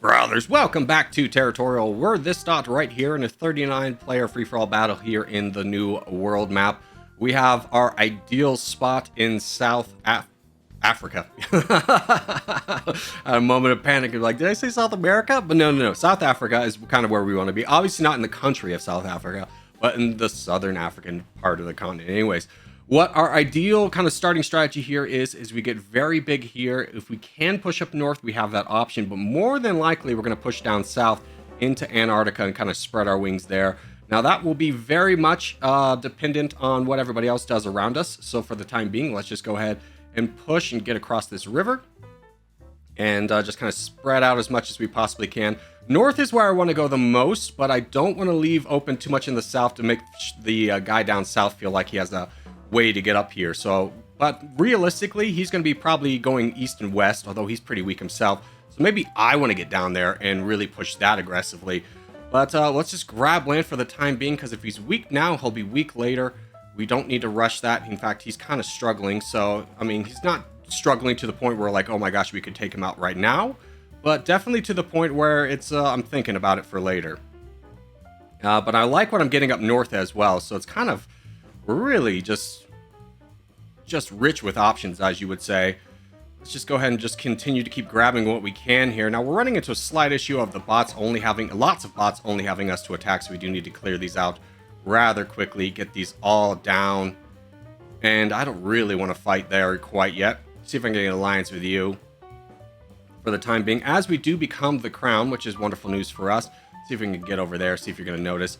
Brothers, welcome back to Territorial. We're this dot right here in a 39-player free-for-all battle here in the new world map. We have our ideal spot in Africa. Had a moment of panic. Like, did I say South America? But no. South Africa is kind of where we want to be. Obviously not in the country of South Africa, but in the southern African part of the continent. Anyways, what our ideal kind of starting strategy here is we get very big here. If we can push up north, we have that option, but more than likely we're going to push down south into Antarctica and kind of spread our wings there. Now that will be very much dependent on what everybody else does around us. So for the time being, let's just go ahead and push and get across this river and just kind of spread out as much as we possibly can. North is where I want to go the most, but I don't want to leave open too much in the south to make the guy down south feel like he has a way to get up here. So, but realistically, he's going to be probably going east and west, although he's pretty weak himself. So maybe I want to get down there and really push that aggressively. But let's just grab land for the time being, because if he's weak now, he'll be weak later. We don't need to rush that. In fact, he's kind of struggling. So, I mean, he's not struggling to the point where like, oh my gosh, we could take him out right now. But definitely to the point where it's I'm thinking about it for later. But I like what I'm getting up north as well. So it's kind of really just rich with options, as you would say. Let's just go ahead and just continue to keep grabbing what we can here. Now we're running into a slight issue of the bots only having lots of bots only having us to attack, so we do need to clear these out rather quickly, get these all down. And I don't really want to fight there quite yet. See if I can get an alliance with you for the time being, as we do become the crown, which is wonderful news for us. See if we can get over there, see if you're going to notice.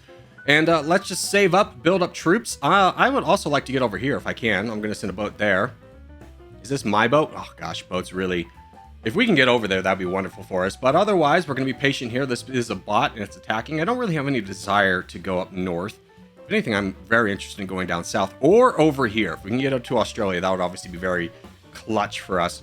And let's just save up, build up troops. I would also like to get over here if I can. I'm going to send a boat there. Is this my boat? Oh gosh, boats really... If we can get over there, that'd be wonderful for us. But otherwise, we're going to be patient here. This is a bot and it's attacking. I don't really have any desire to go up north. If anything, I'm very interested in going down south or over here. If we can get up to Australia, that would obviously be very clutch for us.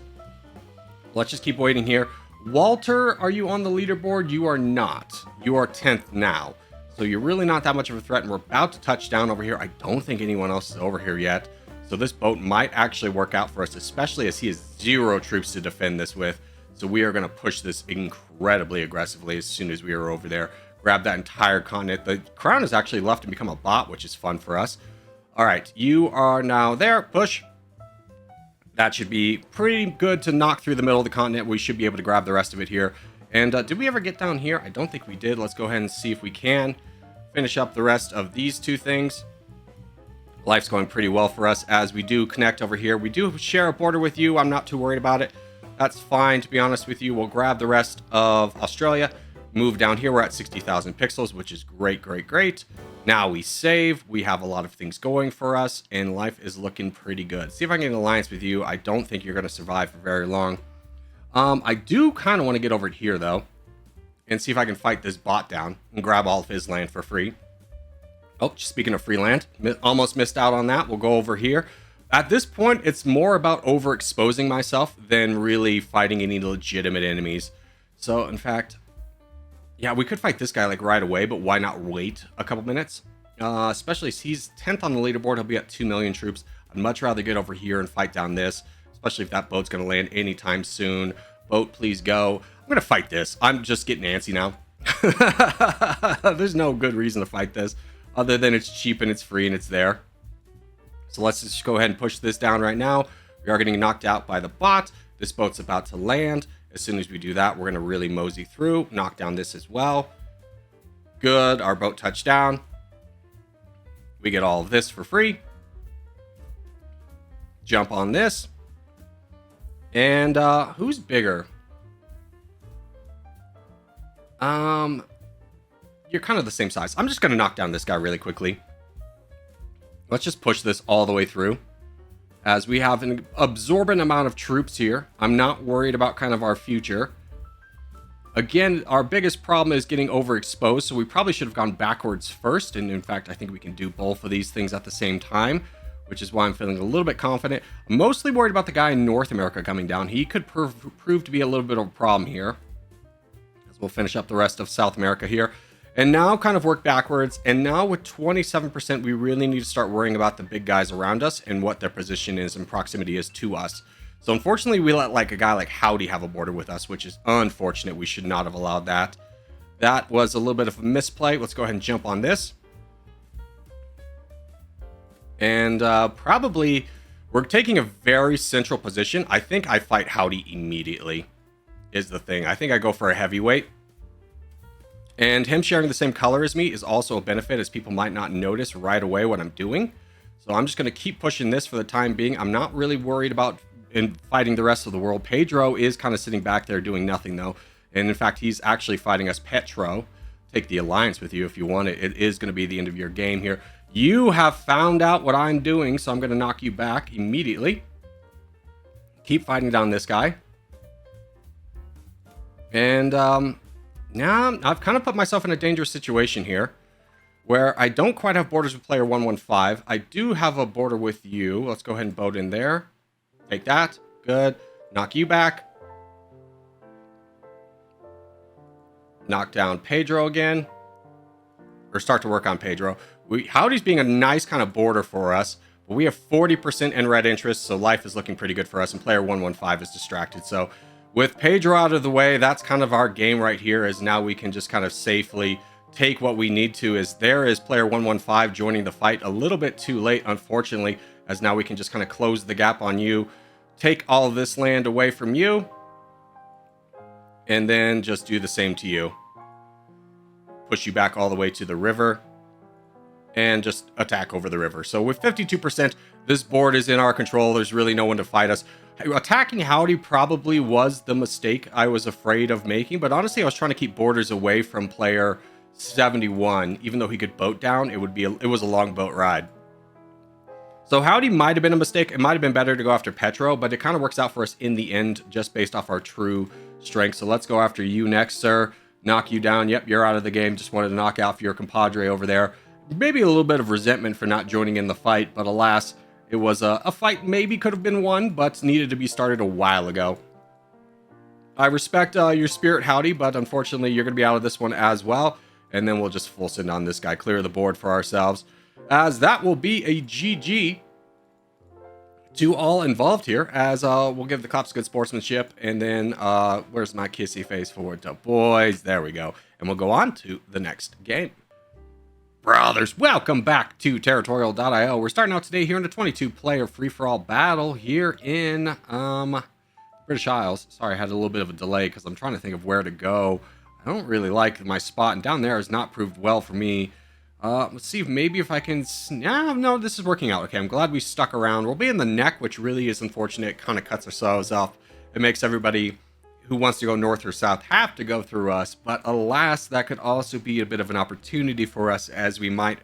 Let's just keep waiting here. Walter, are you on the leaderboard? You are not. You are 10th now. So you're really not that much of a threat, and we're about to touch down over here. I don't think anyone else is over here yet. So this boat might actually work out for us, especially as he has 0 troops to defend this with. So we are going to push this incredibly aggressively as soon as we are over there. Grab that entire continent. The crown has actually left and become a bot, which is fun for us. All right, you are now there. Push. That should be pretty good to knock through the middle of the continent. We should be able to grab the rest of it here. And did we ever get down here? I don't think we did. Let's go ahead and see if we can finish up the rest of these two things. Life's going pretty well for us as we do connect over here. We do share a border with you. I'm not too worried about it. That's fine, to be honest with you. We'll grab the rest of Australia. Move down here. We're at 60,000 pixels, which is great. Now we save. We have a lot of things going for us, and life is looking pretty good. See if I can get an alliance with you. I don't think you're going to survive for very long. I do kind of want to get over here, though, and see if I can fight this bot down and grab all of his land for free. Oh, speaking of free land, almost missed out on that. We'll go over here. At this point, it's more about overexposing myself than really fighting any legitimate enemies. So, in fact, yeah, we could fight this guy, like, right away, but why not wait a couple minutes? Especially as he's 10th on the leaderboard. He'll be at 2 million troops. I'd much rather get over here and fight down this, especially if that boat's going to land anytime soon. Boat, please go. I'm going to fight this. I'm just getting antsy now. There's no good reason to fight this other than it's cheap and it's free and it's there. So let's just go ahead and push this down right now. We are getting knocked out by the bot. This boat's about to land. As soon as we do that, we're going to really mosey through. Knock down this as well. Good. Our boat touched down. We get all of this for free. Jump on this. And who's bigger? You're kind of the same size. I'm just going to knock down this guy really quickly. Let's just push this all the way through, as we have an absorbent amount of troops here. I'm not worried about kind of our future. Again, our biggest problem is getting overexposed, so we probably should have gone backwards first. And in fact, I think we can do both of these things at the same time, which is why I'm feeling a little bit confident. I'm mostly worried about the guy in North America coming down. He could prove to be a little bit of a problem here, as we'll finish up the rest of South America here. And now kind of work backwards. And now with 27%, we really need to start worrying about the big guys around us and what their position is and proximity is to us. So unfortunately, we let like a guy like Howdy have a border with us, which is unfortunate. We should not have allowed that. That was a little bit of a misplay. Let's go ahead and jump on this. And probably we're taking a very central position. I think I fight Howdy immediately is the thing. I think I go for a heavyweight. And him sharing the same color as me is also a benefit, as people might not notice right away what I'm doing. So I'm just going to keep pushing this for the time being. I'm not really worried about fighting the rest of the world. Pedro is kind of sitting back there doing nothing, though. And in fact, he's actually fighting us. Petro, take the alliance with you if you want it. It is going to be the end of your game here. You have found out what I'm doing, so I'm going to knock you back immediately. Keep fighting down this guy. And now I've kind of put myself in a dangerous situation here, where I don't quite have borders with player 115. I do have a border with you. Let's go ahead and boat in there. Take that. Good. Knock you back. Knock down Pedro again. Or start to work on Pedro. Howdy's being a nice kind of border for us. But we have 40% in red interest, so life is looking pretty good for us. And player 115 is distracted. So with Pedro out of the way, that's kind of our game right here, is now we can just kind of safely take what we need to. As there is player 115 joining the fight a little bit too late, unfortunately, as now we can just kind of close the gap on you, take all of this land away from you, and then just do the same to you. Push you back all the way to the river and just attack over the river. So with 52%, this board is in our control. There's really no one to fight us. Attacking Howdy probably was the mistake I was afraid of making, but honestly, I was trying to keep borders away from player 71. Even though he could boat down, it was a long boat ride. So Howdy might have been a mistake. It might have been better to go after Petro, but it kind of works out for us in the end, just based off our true strength. So let's go after you next, sir. Knock you down. Yep, you're out of the game. Just wanted to knock out for your compadre over there. Maybe a little bit of resentment for not joining in the fight, but alas, it was a fight maybe could have been won, but needed to be started a while ago. I respect your spirit, Howdy, but unfortunately, you're going to be out of this one as well. And then we'll just full send on this guy, clear the board for ourselves, as that will be a GG to all involved here, as we'll give the cops good sportsmanship. And then, where's my kissy face forward to boys? There we go. And we'll go on to the next game. Brothers, welcome back to Territorial IO. We're starting out today here in a 22-player free-for-all battle here in British Isles. Sorry, I had a little bit of a delay because I'm trying to think of where to go. I don't really like my spot, and down there has not proved well for me. Let's see if maybe if I can... Yeah, no, this is working out. Okay, I'm glad we stuck around. We'll be in the neck, which really is unfortunate. It kind of cuts ourselves off. It makes everybody who wants to go north or south have to go through us. But alas, that could also be a bit of an opportunity for us, as we'll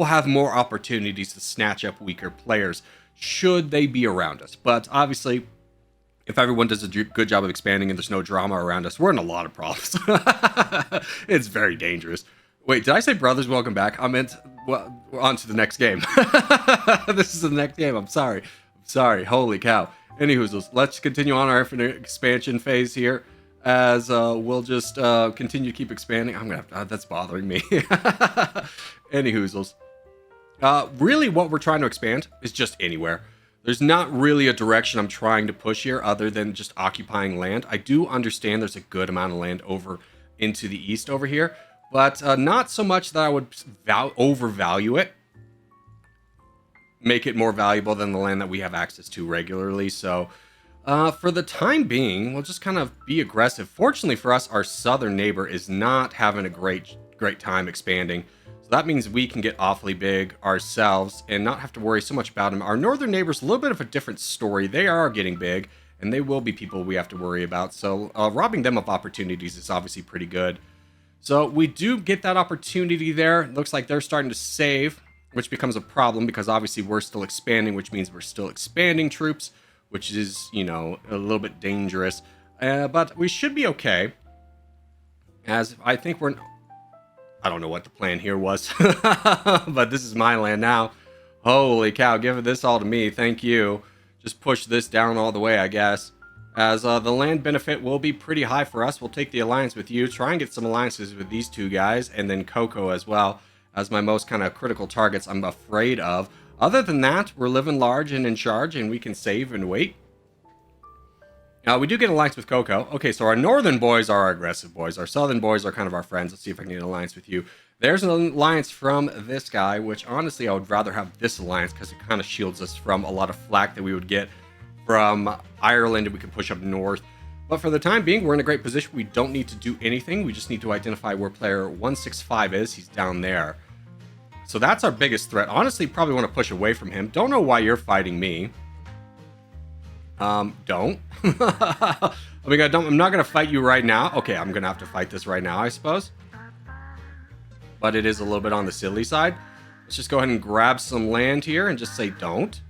have more opportunities to snatch up weaker players, should they be around us. But obviously, if everyone does a good job of expanding and there's no drama around us, we're in a lot of problems. It's very dangerous. Wait, did I say brothers, welcome back? I meant, well, we're on to the next game. This is the next game. I'm sorry. Holy cow. Anywho, let's continue on our expansion phase here, as we'll just continue to keep expanding. I'm going to have to, that's bothering me. Anywho, really what we're trying to expand is just anywhere. There's not really a direction I'm trying to push here other than just occupying land. I do understand there's a good amount of land over into the east over here, but not so much that I would overvalue it. Make it more valuable than the land that we have access to regularly. So for the time being, we'll just kind of be aggressive. Fortunately for us, our southern neighbor is not having a great time expanding. So that means we can get awfully big ourselves and not have to worry so much about him. Our northern neighbor's a little bit of a different story. They are getting big, and they will be people we have to worry about. So robbing them of opportunities is obviously pretty good. So we do get that opportunity there. It looks like they're starting to save, which becomes a problem because obviously we're still expanding, which means we're still expanding troops, which is, you know, a little bit dangerous. But we should be okay, as I think I don't know what the plan here was, but this is my land now. Holy cow, give this all to me. Thank you. Just push this down all the way, I guess. As the land benefit will be pretty high for us. We'll take the alliance with you, try and get some alliances with these two guys, and then Coco as well, as my most kind of critical targets I'm afraid of. Other than that, we're living large and in charge, and we can save and wait. We do get an alliance with Coco. Okay, so our northern boys are our aggressive boys. Our southern boys are kind of our friends. Let's see if I can get an alliance with you. There's an alliance from this guy, which honestly I would rather have this alliance because it kind of shields us from a lot of flack that we would get from Ireland and we can push up north. But for the time being, we're in a great position. We don't need to do anything. We just need to identify where player 165 is. He's down there. So that's our biggest threat. Honestly, probably want to push away from him. Don't know why you're fighting me. Don't. I mean, I'm not going to fight you right now. Okay, I'm going to have to fight this right now, I suppose. But it is a little bit on the silly side. Let's just go ahead and grab some land here and just say don't.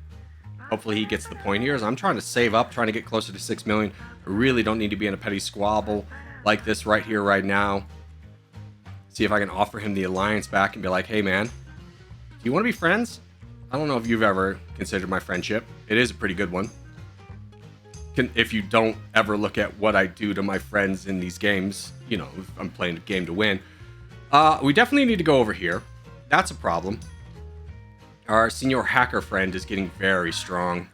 Hopefully he gets the point here as I'm trying to save up, trying to get closer to 6 million. I really don't need to be in a petty squabble like this right here, right now. See if I can offer him the alliance back and be like, hey, man, do you want to be friends? I don't know if you've ever considered my friendship. It is a pretty good one. If you don't ever look at what I do to my friends in these games, you know, if I'm playing a game to win. We definitely need to go over here. That's a problem. Our senior hacker friend is getting very strong.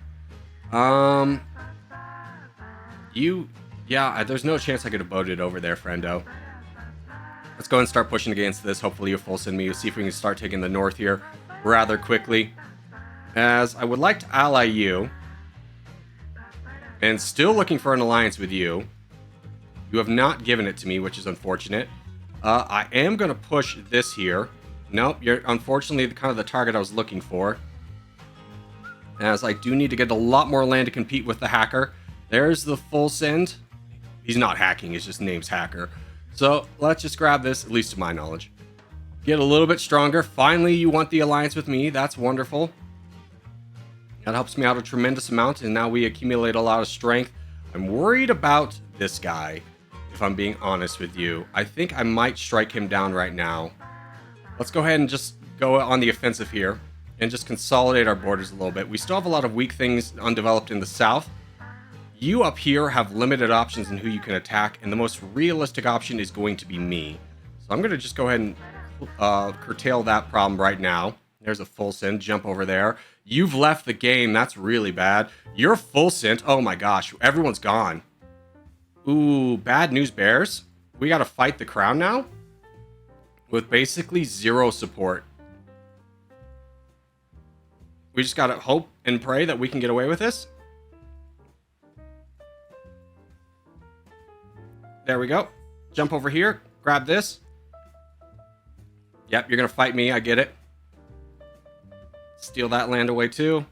Yeah, there's no chance I could have boated over there, friendo. Let's go and start pushing against this. Hopefully you full send me. See if we can start taking the north here rather quickly. As I would like to ally you. And still looking for an alliance with you. You have not given it to me, which is unfortunate. I am going to push this here. Nope, you're unfortunately kind of the target I was looking for. As I do need to get a lot more land to compete with the hacker. There's the full send. He's not hacking, his just name's hacker. So let's just grab this, at least to my knowledge. Get a little bit stronger. Finally, you want the alliance with me. That's wonderful. That helps me out a tremendous amount, and now we accumulate a lot of strength. I'm worried about this guy, if I'm being honest with you. I think I might strike him down right now. Let's go ahead and just go on the offensive here and just consolidate our borders a little bit. We still have a lot of weak things undeveloped in the south. You up here have limited options in who you can attack, and the most realistic option is going to be me. So I'm going to just go ahead and curtail that problem right now. There's a full send. Jump over there. You've left the game. That's really bad. You're full sent. Oh my gosh. Everyone's gone. Ooh, bad news bears. We got to fight the crown now with basically zero support. We just got to hope and pray that we can get away with this. There we go. Jump over here. Grab this. Yep, you're going to fight me. I get it. Steal that land away too.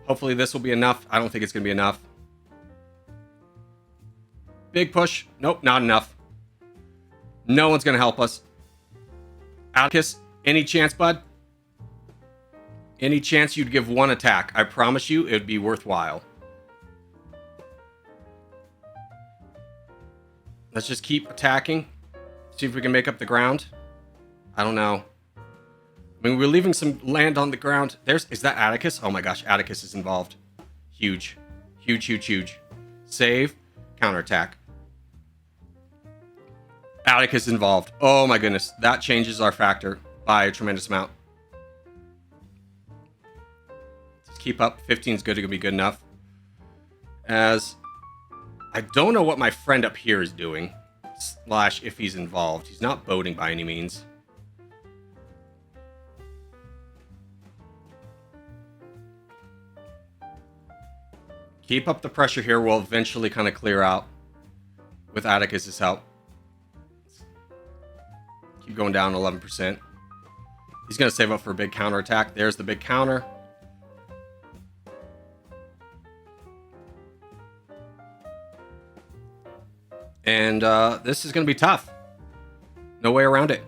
Hopefully this will be enough. I don't think it's going to be enough. Big push. Nope, not enough. No one's going to help us. Atticus, any chance, bud? Any chance you'd give one attack? I promise you it would be worthwhile. Let's just keep attacking. See if we can make up the ground. I don't know. I mean, we're leaving some land on the ground. Is that Atticus? Oh my gosh, Atticus is involved. Huge. Huge, huge, huge. Save. Counterattack. Atticus involved. Oh my goodness. That changes our factor by a tremendous amount. Let's keep up. 15 is going to be good enough. As I don't know what my friend up here is doing. Slash if he's involved. He's not boating by any means. Keep up the pressure here. We'll eventually kind of clear out with Atticus's help. Keep going down 11%. He's going to save up for a big counterattack. There's the big counter. And this is going to be tough. No way around it.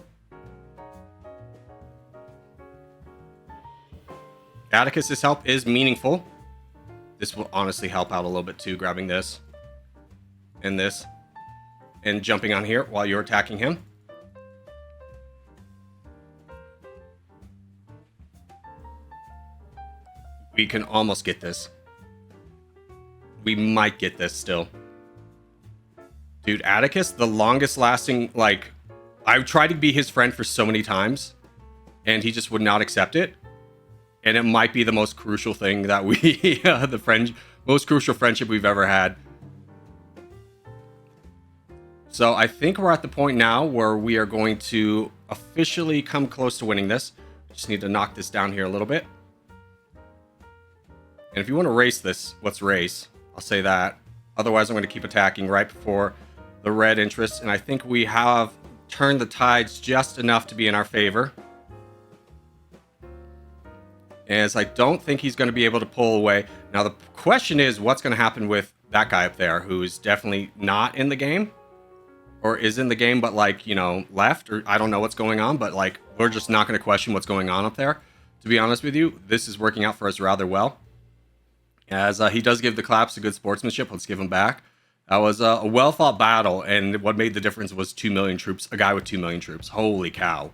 Atticus's help is meaningful. This will honestly help out a little bit too, grabbing this and this and jumping on here while you're attacking him. We can almost get this. We might get this still. Dude, Atticus, the longest lasting, like, I've tried to be his friend for so many times and he just would not accept it. And it might be the most crucial thing that we, most crucial friendship we've ever had. So I think we're at the point now where we are going to officially come close to winning this. Just need to knock this down here a little bit. And if you want to race this, let's race. I'll say that. Otherwise, I'm going to keep attacking right before the red interest. And I think we have turned the tides just enough to be in our favor. As I don't think he's going to be able to pull away. Now, the question is, what's going to happen with that guy up there who's definitely not in the game? Or is in the game, but like, you know, left? Or I don't know what's going on, but like, we're just not going to question what's going on up there. To be honest with you, this is working out for us rather well. As he does give the claps a good sportsmanship. Let's give him back. That was a well-fought battle, and what made the difference was 2 million troops. A guy with 2 million troops. Holy cow.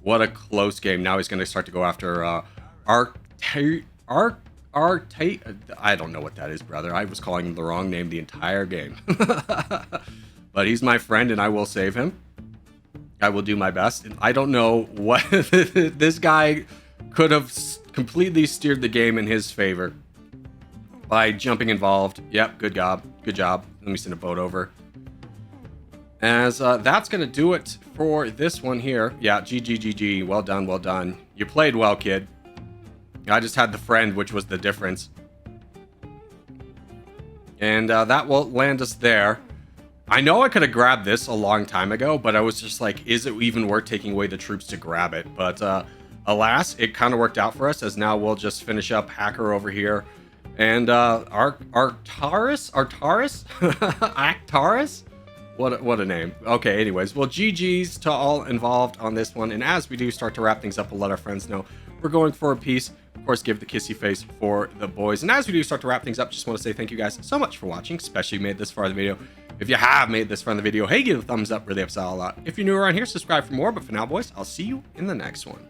What a close game. Now he's going to start to go after I don't know what that is, brother. I was calling him the wrong name the entire game. But he's my friend, and I will save him. I will do my best. I don't know what... This guy could have completely steered the game in his favor by jumping involved. Yep, good job. Good job. Let me send a boat over. As that's going to do it for this one here. Yeah, GG. Well done, well done. You played well, kid. I just had the friend, which was the difference. And that will land us there. I know I could have grabbed this a long time ago, but I was just like, is it even worth taking away the troops to grab it? But alas, it kind of worked out for us, as now we'll just finish up Hacker over here. And Artaris? Actaris? What a name. Okay, anyways, well, GG's to all involved on this one. And as we do start to wrap things up, we'll let our friends know we're going for a peace. Of course, give the kissy face for the boys. And as we do start to wrap things up, just want to say thank you guys so much for watching, especially if you made this far in the video. If you have made this far in the video, hey, give it a thumbs up, really helps out a lot. If you're new around here, subscribe for more. But for now, boys, I'll see you in the next one.